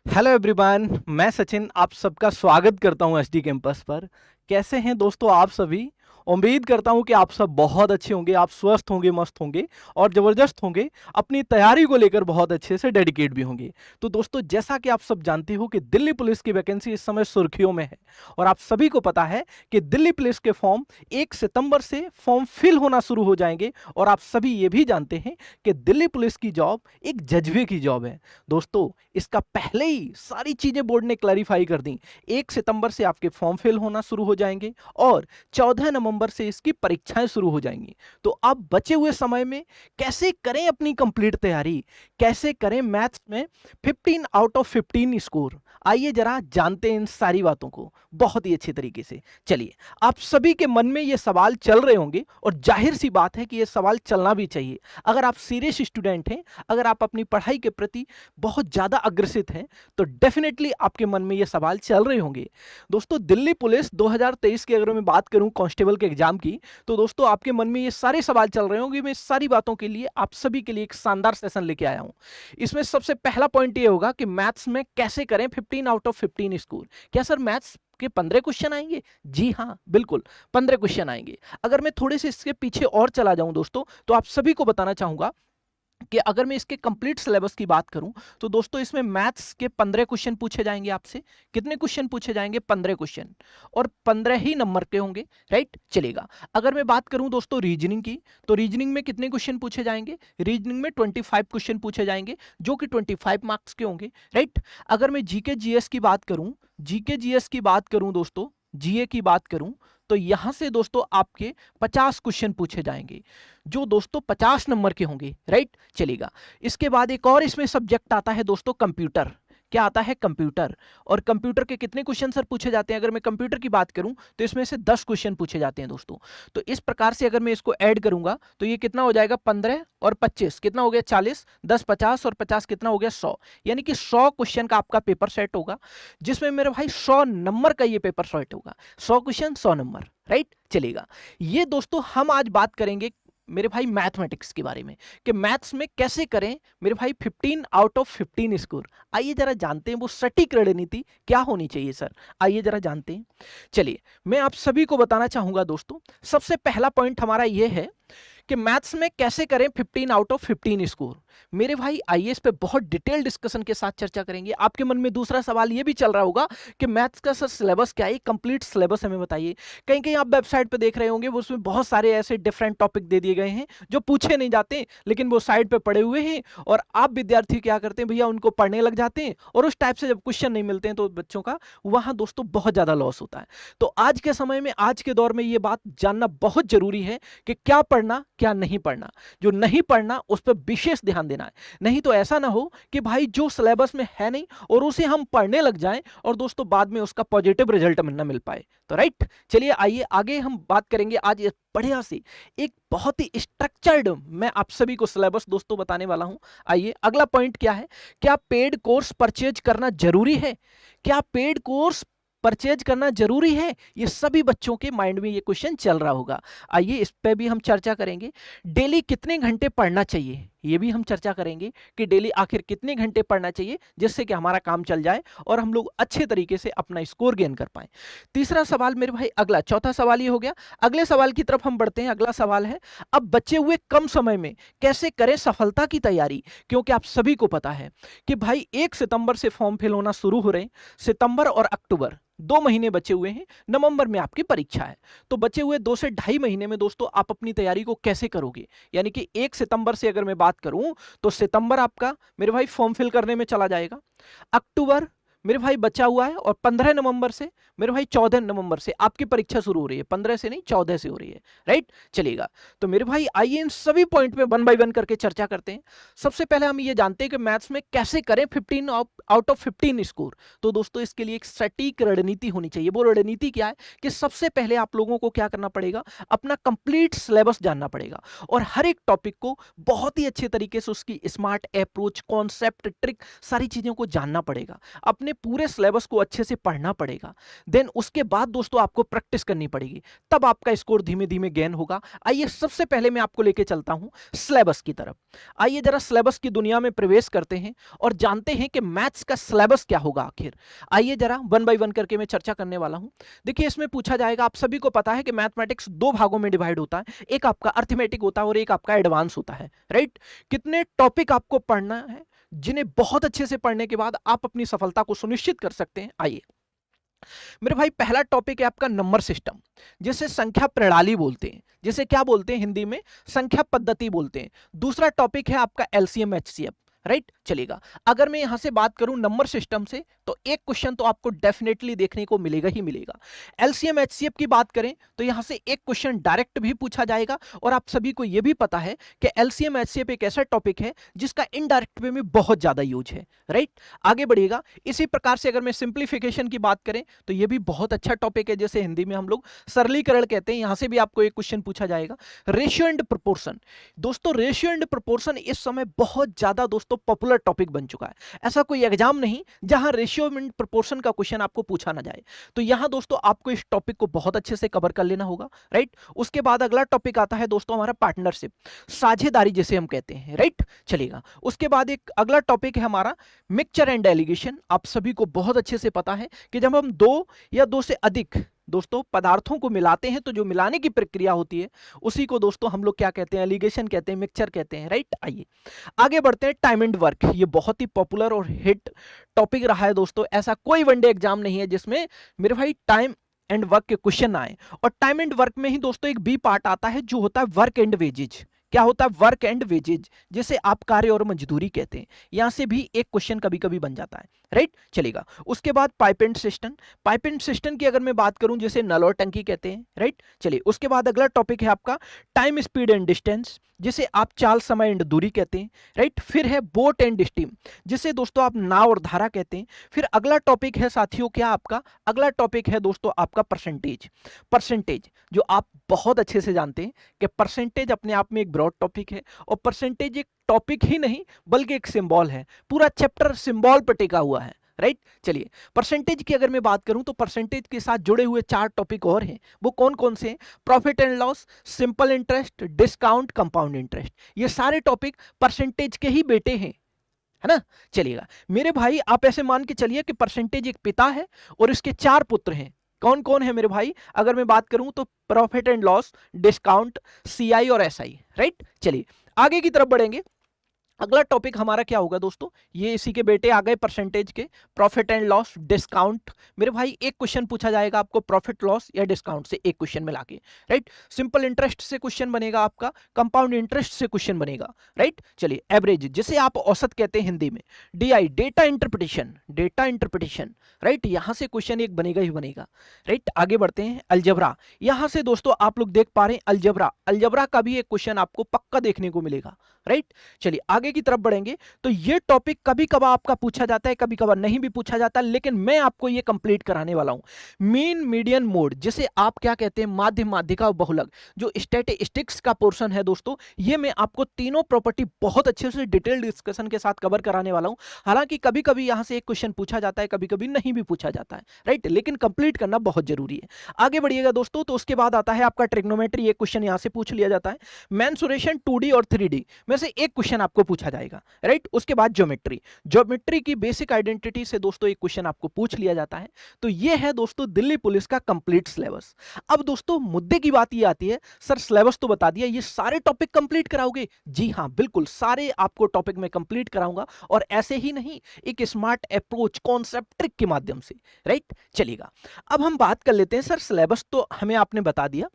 Hello everyone, मैं सचिन आप सबका स्वागत करता हूं एसडी कैंपस पर। कैसे हैं दोस्तों आप सभी? उम्मीद करता हूं कि आप सब बहुत अच्छे होंगे, आप स्वस्थ होंगे, मस्त होंगे और ज़बरदस्त होंगे। अपनी तैयारी को लेकर बहुत अच्छे से डेडिकेट भी होंगे। तो दोस्तों, जैसा कि आप सब जानते हो कि दिल्ली पुलिस की वैकेंसी इस समय सुर्खियों में है और आप सभी को पता है कि दिल्ली पुलिस के फॉर्म 1 सितंबर से फॉर्म फिल होना शुरू हो जाएंगे। और आप सभी ये भी जानते हैं कि दिल्ली पुलिस की जॉब एक जज्बे की जॉब है। दोस्तों, इसका पहले ही सारी चीजें बोर्ड ने क्लैरिफाई कर दी। 1 सितंबर से आपके फॉर्म फिल होना शुरू हो जाएंगे और 14 नवंबर से इसकी परीक्षाएं शुरू हो जाएंगी। तो अब बचे हुए समय में कैसे करें अपनी कंप्लीट तैयारी, कैसे करें मैथ्स में 15 आउट ऑफ 15 स्कोर। आइए जरा जानते हैं इन सारी बातों को बहुत ही अच्छे तरीके से। चलिए, आप सभी के मन में ये सवाल चल रहे होंगे और जाहिर सी बात है कि ये सवाल चलना भी चाहिए। अगर आप सीरियस स्टूडेंट हैं, अगर आप अपनी पढ़ाई के प्रति बहुत ज़्यादा अग्रसित हैं, तो डेफिनेटली आपके मन में ये सवाल चल रहे होंगे। दोस्तों, दिल्ली पुलिस 2023 की अगर मैं बात करूं कांस्टेबल के एग्जाम की, तो दोस्तों आपके मन में ये सारे सवाल चल रहे होंगे। मैं इस सारी बातों के लिए आप सभी के लिए एक शानदार सेशन लेके आया हूं। इसमें सबसे पहला पॉइंट ये होगा कि मैथ्स में कैसे करें 15 आउट ऑफ 15 स्कोर। क्या सर मैथ्स के 15 क्वेश्चन आएंगे? जी हाँ, बिल्कुल 15 क्वेश्चन आएंगे। अगर मैं थोड़े से इसके पीछे और चला जाऊं दोस्तों, तो आप सभी को बताना चाहूंगा कि अगर मैं इसके कंप्लीट सिलेबस की बात करूं, तो दोस्तों इसमें मैथ्स के 15 क्वेश्चन पूछे जाएंगे आपसे। कितने क्वेश्चन पूछे जाएंगे? 15 क्वेश्चन, और 15 ही नंबर के होंगे। राइट, चलेगा। अगर मैं बात करूं दोस्तों रीजनिंग की, तो रीजनिंग में कितने क्वेश्चन पूछे जाएंगे? रीजनिंग में 25 क्वेश्चन पूछे जाएंगे, जो कि 25 मार्क्स के होंगे। राइट। अगर मैं जीके जीएस की बात करूं, जीके जीएस की बात करूं दोस्तों, जीए की बात करूं, तो यहां से दोस्तों आपके 50 क्वेश्चन पूछे जाएंगे, जो दोस्तों 50 नंबर के होंगे। राइट, चलेगा। इसके बाद एक और इसमें सब्जेक्ट आता है दोस्तों कंप्यूटर। क्या आता है? कंप्यूटर। और कंप्यूटर के कितने क्वेश्चन सर पूछे जाते हैं? अगर मैं कंप्यूटर की बात करूं, तो इसमें से 10 क्वेश्चन पूछे जाते हैं दोस्तों। तो इस प्रकार से अगर मैं इसको ऐड करूंगा, तो ये कितना हो जाएगा? 15 और 25 कितना हो गया? 40। 10 50 और 50 कितना हो गया? 100। यानी कि 100 क्वेश्चन का आपका पेपर सेट होगा, जिसमें मेरे भाई 100 नंबर का ये पेपर सेट होगा। 100 क्वेश्चन 100 नंबर। राइट, चलेगा। ये दोस्तों हम आज बात करेंगे मेरे भाई मैथमेटिक्स के बारे में, कि मैथ्स में कैसे करें मेरे भाई 15 आउट ऑफ 15 स्कोर। आइए जरा जानते हैं वो सटीक रणनीति क्या होनी चाहिए सर। आइए जरा जानते हैं। चलिए, मैं आप सभी को बताना चाहूंगा दोस्तों, सबसे पहला पॉइंट हमारा ये है कि मैथ्स में कैसे करें 15 आउट ऑफ 15 स्कोर। मेरे भाई आइए इस पे बहुत डिटेल डिस्कशन के साथ चर्चा करेंगे। आपके मन में दूसरा सवाल ये भी चल रहा होगा कि मैथ्स का सर सिलेबस क्या है, कंप्लीट सिलेबस हमें बताइए। कहीं कहीं आप वेबसाइट पे देख रहे होंगे, वो उसमें बहुत सारे ऐसे डिफरेंट टॉपिक दे दिए गए हैं जो पूछे नहीं जाते, लेकिन वो साइड पे पड़े हुए हैं, और आप विद्यार्थी क्या करते हैं भैया, उनको पढ़ने लग जाते हैं, और उस टाइप से जब क्वेश्चन नहीं मिलते हैं तो बच्चों का वहां दोस्तों बहुत ज्यादा लॉस होता है। तो आज के समय में, आज के दौर में ये बात जानना बहुत जरूरी है कि क्या पढ़ना क्या नहीं पढ़ना। जो नहीं पढ़ना उस पर विशेष ध्यान देना है। नहीं तो ऐसा ना हो कि भाई जो सिलेबस में है नहीं और उसे हम पढ़ने लग जाएं और दोस्तों बाद में उसका पॉजिटिव रिजल्ट ना मिल पाए। तो राइट, चलिए आइए आगे हम बात करेंगे आज इस बढ़िया सी एक बहुत ही स्ट्रक्चर्ड मैं आप सभी को सिलेबस दोस्तों बताने वाला हूं। आइए, अगला पॉइंट क्या है? क्या पेड कोर्स परचेज करना जरूरी है? क्या पेड कोर्स परचेज करना जरूरी है? ये सभी बच्चों के माइंड में ये क्वेश्चन चल रहा होगा। आइए इस पे भी हम चर्चा करेंगे। डेली कितने घंटे पढ़ना चाहिए, ये भी हम चर्चा करेंगे कि डेली आखिर कितने घंटे पढ़ना चाहिए, जिससे कि हमारा काम चल जाए और हम लोग अच्छे तरीके से अपना स्कोर गेन कर पाए। तीसरा सवाल मेरे भाई, अगला चौथा सवाल ये हो गया। अगले सवाल की तरफ हम बढ़ते हैं। अगला सवाल है, अब बचे हुए कम समय में कैसे करें सफलता की तैयारी। क्योंकि आप सभी को पता है कि भाई 1 सितंबर से फॉर्म फिल होना शुरू हो रहे हैं। सितंबर और अक्टूबर 2 महीने बचे हुए हैं, नवंबर में आपकी परीक्षा है। तो बचे हुए 2 से ढाई महीने में दोस्तों आप अपनी तैयारी को कैसे करोगे? यानी कि 1 सितंबर से अगर मैं बात करूं, तो सितंबर आपका मेरे भाई फॉर्म फिल करने में चला जाएगा। अक्टूबर मेरे भाई बचा हुआ है, और 15 नवंबर से मेरे भाई 14 नवंबर से आपकी परीक्षा शुरू हो रही है। 15 से नहीं, 14 से हो रही है। राइट, चलेगा। तो मेरे भाई आइए इन सभी पॉइंट पे वन बाय वन करके चर्चा करते हैं। सबसे पहले हम ये जानते हैं कि मैथ्स में कैसे करें 15 आउट ऑफ 15 स्कोर। तो दोस्तों इसके लिए एक सटीक रणनीति होनी चाहिए। वो रणनीति क्या है कि सबसे पहले आप लोगों को क्या करना पड़ेगा, अपना कंप्लीट सिलेबस जानना पड़ेगा, और हर एक टॉपिक को बहुत ही अच्छे तरीके से उसकी स्मार्ट अप्रोच, कॉन्सेप्ट, ट्रिक, सारी चीजों को जानना पड़ेगा। अपने अपने पूरे सिलेबस को अच्छे से पढ़ना पड़ेगा। देन उसके बाद दोस्तों आपको प्रैक्टिस करनी पड़ेगी, तब आपका स्कोर धीमे धीमे गेन होगा। आइए सबसे पहले मैं आपको लेके चलता हूं सिलेबस की तरफ। आइए जरा सिलेबस की दुनिया में प्रवेश करते हैं और जानते हैं कि मैथ्स का सिलेबस क्या होगा आखिर। आइए जरा वन बाय वन करके मैं चर्चा करने वाला हूं। देखिए इसमें पूछा जाएगा, आप सभी को पता है कि मैथमेटिक्स दो भागों में डिवाइड होता है, एक आपका अर्थमेटिक होता है और एक आपका एडवांस होता है, राइट। कितने टॉपिक आपको पढ़ना है जिन्हें बहुत अच्छे से पढ़ने के बाद आप अपनी सफलता को सुनिश्चित कर सकते हैं। आइए मेरे भाई, पहला टॉपिक है आपका नंबर सिस्टम, जिसे संख्या प्रणाली बोलते हैं, जिसे क्या बोलते हैं हिंदी में, संख्या पद्धति बोलते हैं। दूसरा टॉपिक है आपका एलसीएम एचसीएफ, राइट, चलेगा। अगर मैं यहां से बात करूं नंबर सिस्टम से, तो एक क्वेश्चन तो आपको डेफिनेटली देखने को मिलेगा ही मिलेगा। एलसीएम एचसीएफ की बात करें तो यहां से एक क्वेश्चन डायरेक्ट भी पूछा जाएगा, और आप सभी को यह भी पता है कि एलसीएम एचसीएफ एक ऐसा टॉपिक है जिसका इनडायरेक्ट वे में बहुत ज्यादा यूज है, राइट। आगे बढ़िएगा। इसी प्रकार से अगर मैं सिंप्लीफिकेशन की बात करें तो यह भी बहुत अच्छा टॉपिक है, जैसे हिंदी में हम लोग सरलीकरण कहते हैं। यहां से भी आपको एक क्वेश्चन पूछा जाएगा। रेशियो एंड प्रोपोर्शन, दोस्तों रेशियो एंड प्रोपोर्शन इस समय बहुत ज्यादा दोस्तों पॉपुलर टॉपिक बन चुका है। ऐसा कोई एग्जाम नहीं जहां रेशियो एंड प्रोपोर्शन का क्वेश्चन आपको पूछा ना जाए। तो यहां दोस्तों आपको इस टॉपिक को बहुत अच्छे से कवर कर लेना होगा, राइट। उसके बाद अगला टॉपिक आता है दोस्तों हमारा पार्टनरशिप, साझेदारी जिसे हम कहते हैं, राइट, चलेगा। उसके बाद एक अगला टॉपिक है हमारा मिक्सचर एंड डेलीगेशन। आप सभी को बहुत अच्छे से पता है कि जब हम दो या दो से अधिक दोस्तों पदार्थों को मिलाते हैं तो जो मिलाने की प्रक्रिया होती है उसी को दोस्तों हम लोग क्या कहते हैं, एलिगेशन कहते हैं, मिक्सचर कहते हैं, राइट। आइए आगे बढ़ते हैं। टाइम एंड वर्क, ये बहुत ही पॉपुलर और हिट टॉपिक रहा है दोस्तों। ऐसा कोई वनडे एग्जाम नहीं है जिसमें मेरे भाई टाइम एंड वर्क के क्वेश्चन आए। और टाइम एंड वर्क में ही दोस्तों एक बी पार्ट आता है जो होता है वर्क एंड वेजेज। क्या होता है, वर्क एंड वेजेज, जिसे आप कार्य और मजदूरी कहते हैं। यहां से भी एक क्वेश्चन कभी कभी बन जाता है, राइट, चलेगा। उसके बाद pipe and system, pipe and system की अगर मैं बात करूं जिसे नल और टंकी कहते हैं, राइट, चलिए। उसके बाद अगला टॉपिक है आपका टाइम स्पीड एंड डिस्टेंस, जिसे आप चाल समय एंड दूरी कहते हैं, राइट। फिर है बोट एंड स्टीम, जिसे दोस्तों आप नाव और धारा कहते हैं। फिर अगला टॉपिक है साथियों क्या आपका, अगला टॉपिक है दोस्तों आपका परसेंटेज। परसेंटेज जो आप बहुत अच्छे से जानते हैं कि परसेंटेज अपने आप में एक ब्रॉड टॉपिक है, और परसेंटेज एक टॉपिक ही नहीं बल्कि एक सिंबल है। पूरा चैप्टर सिंबल पर टिका हुआ है, राइट, चलिए। परसेंटेज की अगर मैं बात करूं तो परसेंटेज के साथ जुड़े हुए 4 टॉपिक और हैं। वो कौन कौन से हैं, profit and loss, simple interest, discount, compound interest. ये सारे टॉपिक परसेंटेज के ही बेटे हैं, है ना, चलिएगा। मेरे भाई आप ऐसे मान के चलिए कि परसेंटेज एक पिता है और इसके 4 पुत्र हैं। कौन कौन है मेरे भाई, अगर मैं बात करूं तो profit and loss, discount, CI और एसआई, राइट। चलिए आगे की तरफ बढ़ेंगे। अगला टॉपिक हमारा क्या होगा दोस्तों, ये इसी के बेटे आ गए परसेंटेज के, प्रॉफिट एंड लॉस, डिस्काउंट। मेरे भाई एक क्वेश्चन पूछा जाएगा आपको प्रॉफिट लॉस या डिस्काउंट से, एक क्वेश्चन मिला के, राइट। सिंपल इंटरेस्ट से क्वेश्चन बनेगा आपका, कंपाउंड इंटरेस्ट से क्वेश्चन बनेगा, राइट, चलिए। एवरेज जिसे आप औसत कहते हैं हिंदी में, DI data interpretation, data interpretation, right, यहां से क्वेश्चन एक बनेगा ही बनेगा, राइट। आगे बढ़ते हैं। अलजबरा, यहां से दोस्तों आप लोग देख पा रहे हैं अलजबरा, अलजबरा का भी एक क्वेश्चन आपको पक्का देखने को मिलेगा, राइट। चलिए आगे की तरफ बढ़ेंगे। तो ये टॉपिक कभी कभार आपका पूछा जाता है, कभी कभार नहीं भी पूछा जाता, लेकिन मैं आपको ये कंप्लीट कराने वाला हूं। मीन, मीडियन, मोड, जिसे आप क्या कहते हैं, माध्य, माध्यिका और बहुलक, जो स्टैटिस्टिक्स का पोर्शन है दोस्तों, ये मैं आपको तीनों प्रॉपर्टी बहुत अच्छे से डिटेल डिस्कशन के साथ कवर कराने वाला हूं। हालांकि कभी कभी यहां से एक क्वेश्चन पूछा जाता है, कभी कभी नहीं भी पूछा जाता है, राइट, लेकिन कंप्लीट करना बहुत जरूरी है। आगे बढ़िएगा दोस्तों। तो उसके बाद आता है आपका ट्रिग्नोमेट्री, एक क्वेश्चन यहां से पूछ लिया जाता है। मेंसुरेशन 2D और 3D में से एक क्वेश्चन आपको पूछा जाएगा, राइट। उसके बाद ज्योमेट्री, ज्योमेट्री की बेसिक आइडेंटिटी से दोस्तों एक क्वेश्चन आपको पूछ लिया जाता है। तो ये है दोस्तों दिल्ली पुलिस का कंप्लीट सिलेबस। अब दोस्तों मुद्दे की बात ये आती है, सर सिलेबस तो बता दिया, ये सारे टॉपिक कंप्लीट कराओगे? जी हां, बिल्कुल सारे आपको टॉपिक में कंप्लीट कराऊंगा, और ऐसे ही नहीं, एक स्मार्ट अप्रोच, कॉन्सेप्ट, ट्रिक के माध्यम से, राइट, चलेगा। अब हम बात कर लेते हैं, सर सिलेबस तो हमें आपने बता दिया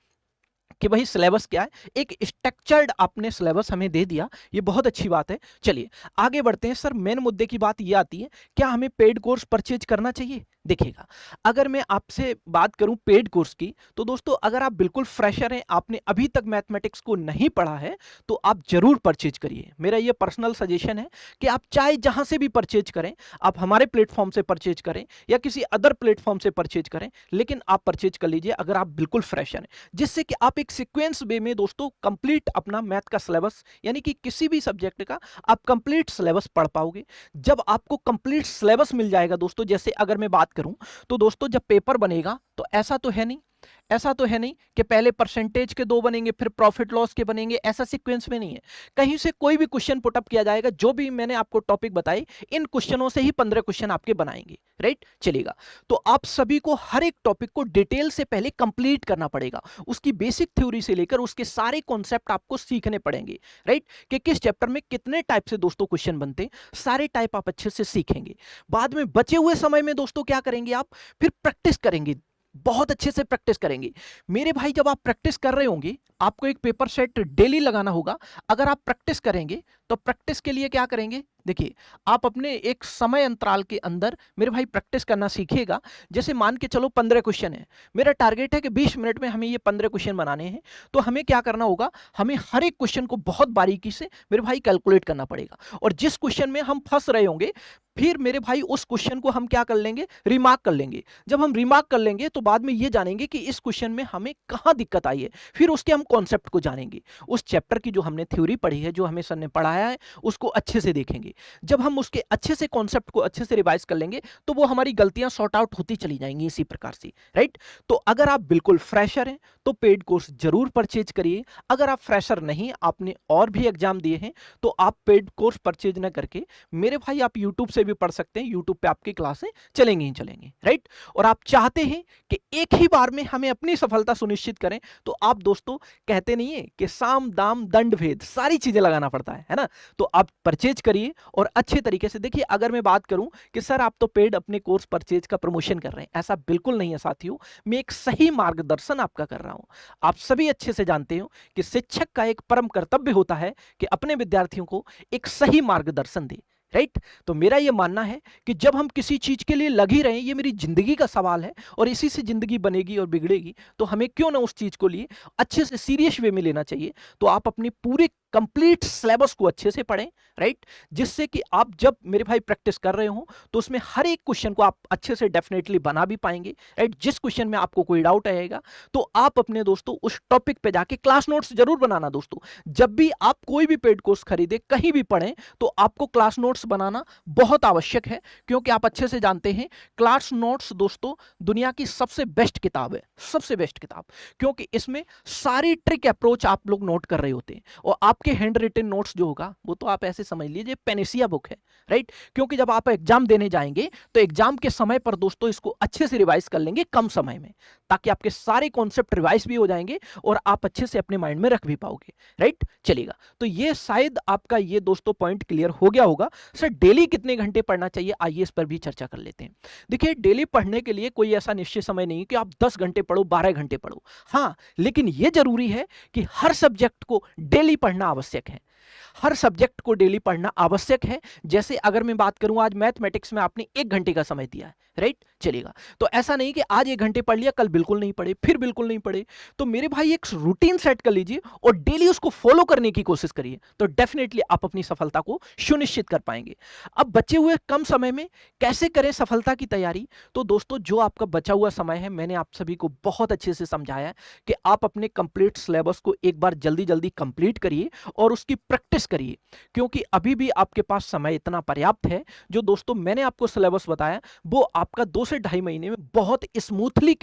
कि भाई सिलेबस क्या है, एक स्ट्रक्चर्ड आपने सिलेबस हमें दे दिया, ये बहुत अच्छी बात है। चलिए आगे बढ़ते हैं। सर मेन मुद्दे की बात ये आती है, क्या हमें पेड कोर्स परचेज करना चाहिए? देखिएगा, अगर मैं आपसे बात करूं पेड कोर्स की, तो दोस्तों अगर आप बिल्कुल फ्रेशर हैं, आपने अभी तक मैथमेटिक्स को नहीं पढ़ा है, तो आप जरूर परचेज करिए। मेरा ये पर्सनल सजेशन है कि आप चाहे जहां से भी परचेज करें, आप हमारे प्लेटफॉर्म से परचेज करें या किसी अदर प्लेटफॉर्म से परचेज करें, लेकिन आप परचेज कर लीजिए अगर आप बिल्कुल फ्रेशर हैं, जिससे कि आप एक एक सीक्वेंस वे में दोस्तों कंप्लीट अपना मैथ का सिलेबस यानी कि किसी भी सब्जेक्ट का आप कंप्लीट सिलेबस पढ़ पाओगे। जब आपको कंप्लीट सिलेबस मिल जाएगा दोस्तों, जैसे अगर मैं बात करूं तो दोस्तों जब पेपर बनेगा तो ऐसा तो है नहीं कि पहले परसेंटेज के 2 बनेंगे फिर प्रॉफिट लॉस के बनेंगे, ऐसा सीक्वेंस में नहीं है। कहीं से कोई भी क्वेश्चन पुटअप किया जाएगा, जो भी मैंने आपको टॉपिक बताए इन क्वेश्चनों से ही 15 क्वेश्चन आपके बनाएंगे, राइट। चलेगा, तो आप सभी को हर एक टॉपिक को डिटेल से पहले कंप्लीट करना पड़ेगा, उसकी बेसिक थ्योरी से लेकर उसके सारे कॉन्सेप्ट आपको सीखने पड़ेंगे, राइट। कि किस चैप्टर में कितने टाइप से दोस्तों क्वेश्चन बनते हैं, सारे टाइप आप अच्छे से सीखेंगे। बाद में बचे हुए समय में दोस्तों क्या करेंगे, आप फिर प्रैक्टिस करेंगे, बहुत अच्छे से प्रैक्टिस करेंगे। मेरे भाई जब आप प्रैक्टिस कर रहे होंगे आपको एक पेपर सेट डेली लगाना होगा। अगर आप प्रैक्टिस करेंगे तो प्रैक्टिस के लिए क्या करेंगे, देखिए आप अपने एक समय अंतराल के अंदर मेरे भाई प्रैक्टिस करना सीखिएगा। जैसे मान के चलो 15 क्वेश्चन है, मेरा टारगेट है कि 20 मिनट में हमें ये 15 क्वेश्चन बनाने हैं। तो हमें क्या करना होगा, हमें हर एक क्वेश्चन को बहुत बारीकी से मेरे भाई कैलकुलेट करना पड़ेगा। और जिस क्वेश्चन में हम फंस रहे होंगे फिर मेरे भाई उस क्वेश्चन को हम क्या कर लेंगे, रिमार्क कर लेंगे। जब हम रिमार्क कर लेंगे तो बाद में ये जानेंगे कि इस क्वेश्चन में हमें कहां दिक्कत आई है, फिर उसके हम कॉन्सेप्ट को जानेंगे। उस चैप्टर की जो हमने थ्योरी पढ़ी है, जो हमें सर ने पढ़ाया है, उसको अच्छे से देखेंगे। जब हम उसके अच्छे से कॉन्सेप्ट को अच्छे से रिवाइज कर लेंगे तो वो हमारी गलतियां सॉर्ट आउट होती चली जाएंगी इसी प्रकार से, राइट। तो अगर आप बिल्कुल फ्रेशर हैं तो पेड कोर्स जरूर परचेज करिए। अगर आप फ्रेशर नहीं, आपने और भी एग्जाम दिए हैं, तो आप पेड कोर्स परचेज ना करके मेरे भाई आप यूट्यूब से भी पढ़ सकते हैं। यूट्यूब पे आपकी क्लासें चलेंगी ही चलेंगी, राइट। और आप चाहते हैं कि एक ही बार में हमें अपनी सफलता सुनिश्चित करें, तो आप दोस्तों कहते नहीं है कि साम दाम दंड भेद सारी चीजें लगाना पड़ता है ना। तो आप परचेज करिए और अच्छे तरीके से देखिए। अगर मैं बात करूं कि सर आप तो पेड अपने कोर्स परचेज का प्रमोशन कर रहे हैं, ऐसा बिल्कुल नहीं है साथियों। मैं एक सही मार्गदर्शन आपका कर रहा हूं। आप सभी अच्छे से जानते हो कि शिक्षक का एक परम कर्तव्य होता है कि अपने विद्यार्थियों को एक सही मार्गदर्शन दे, राइट। तो मेरा यह मानना है कि जब हम किसी चीज के लिए लग ही रहे हैं, ये मेरी जिंदगी का सवाल है और इसी से जिंदगी बनेगी और बिगड़ेगी, तो हमें क्यों ना उस चीज को लिए अच्छे से सीरियस वे में लेना चाहिए। तो आप अपनी पूरे कंप्लीट सिलेबस को अच्छे से पढ़ें, राइट। जिससे कि आप जब मेरे भाई प्रैक्टिस कर रहे हो तो उसमें हर एक क्वेश्चन को आप अच्छे से डेफिनेटली बना भी पाएंगे, राइट। जिस क्वेश्चन में आपको कोई डाउट आएगा तो आप अपने दोस्तों उस टॉपिक पे जाके क्लास नोट्स जरूर बनाना। दोस्तों जब भी आप कोई भी पेड कोर्स खरीदे, कहीं भी पढ़ें, तो आपको क्लास नोट्स बनाना बहुत आवश्यक है। क्योंकि आप अच्छे से जानते हैं क्लास नोट्स दोस्तों दुनिया की सबसे बेस्ट किताब है, सबसे बेस्ट किताब। क्योंकि इसमें सारी ट्रिक अप्रोच आप लोग नोट कर रहे होते हैं और आपके हैंड रिटन नोट्स जो होगा वो तो आप ऐसे समझ लीजिए पेनेसिया बुक है, राइट। क्योंकि जब आप एग्जाम देने जाएंगे तो एग्जाम के समय पर दोस्तों इसको अच्छे से रिवाइज कर लेंगे कम समय में, ताकि आपके सारे कॉन्सेप्ट रिवाइज भी हो जाएंगे और आप अच्छे से अपने माइंड में रख भी पाओगे, राइट। चलेगा, तो ये शायद आपका ये दोस्तों पॉइंट क्लियर हो गया होगा। सर डेली कितने घंटे पढ़ना चाहिए, आइए इस पर भी चर्चा कर लेते हैं। देखिए डेली पढ़ने के लिए कोई ऐसा निश्चित समय नहीं कि आप 10 घंटे पढ़ो, 12 घंटे पढ़ो। हाँ, लेकिन यह जरूरी है कि हर सब्जेक्ट को डेली पढ़ना आवश्यक है। हर सब्जेक्ट को डेली पढ़ना आवश्यक है। जैसे अगर मैं बात करूं आज मैथमेटिक्स में आपने 1 घंटे का समय दिया है, राइट। चलेगा, तो ऐसा नहीं कि आज 1 घंटे पढ़ लिया, कल बिल्कुल नहीं पढ़े, फिर बिल्कुल नहीं पढ़े। तो मेरे भाई एक रूटीन सेट कर लीजिए और डेली उसको फॉलो करने की कोशिश करिए, तो डेफिनेटली आप अपनी सफलता को सुनिश्चित कर पाएंगे। अब बचे हुए कम समय में कैसे करें सफलता की तैयारी, तो दोस्तों जो आपका बचा हुआ समय है, मैंने आप सभी को बहुत अच्छे से समझाया कि आप अपने कंप्लीट सिलेबस को एक बार जल्दी जल्दी कंप्लीट करिए और उसकी प्रैक्टिस करिए। क्योंकि अभी भी आपके पास समय इतना पर्याप्त है। जो दोस्तों मैंने आपको सिलेबस बताया वो आपका 2 से ढाई महीने में बहुत स्मूथली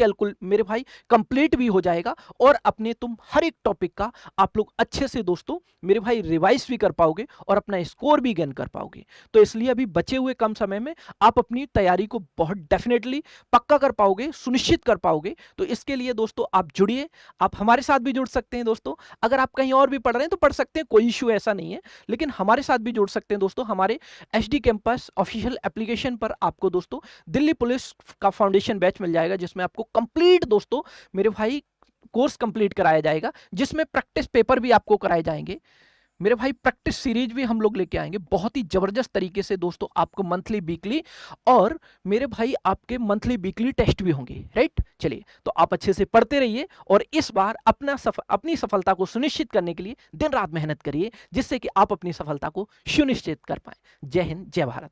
मेरे भाई कंप्लीट भी हो जाएगा और अपने तुम हर एक टॉपिक का आप लोग अच्छे से दोस्तों मेरे भाई रिवाइज भी कर पाओगे और अपना स्कोर भी गेन कर पाओगे। तो इसलिए अभी बचे हुए कम समय में आप अपनी तैयारी को बहुत डेफिनेटली पक्का कर पाओगे, सुनिश्चित कर पाओगे। तो इसके लिए दोस्तों आप जुड़िए, आप हमारे साथ भी जुड़ सकते हैं। दोस्तों अगर आप कहीं और भी पढ़ रहे हैं तो पढ़ सकते हैं, कोई इश्यू ऐसा नहीं है, लेकिन हमारे साथ भी जुड़ सकते हैं। दोस्तों हमारे एचडी कैंपस ऑफिशियल एप्लीकेशन पर आपको दोस्तों दिल्ली पुलिस का फाउंडेशन बैच मिल जाएगा, जिसमें आपको कंप्लीट दोस्तों मेरे भाई कोर्स कंप्लीट कराया जाएगा, जिसमें प्रैक्टिस पेपर भी आपको कराए जाएंगे। मेरे भाई प्रैक्टिस सीरीज भी हम लोग लेके आएंगे बहुत ही जबरदस्त तरीके से दोस्तों, आपको मंथली वीकली और मेरे भाई आपके मंथली वीकली टेस्ट भी होंगे, राइट। चलिए, तो आप अच्छे से पढ़ते रहिए और इस बार अपनी सफलता को सुनिश्चित करने के लिए दिन रात मेहनत करिए, जिससे कि आप अपनी सफलता को सुनिश्चित कर पाए। जय हिंद, जय भारत।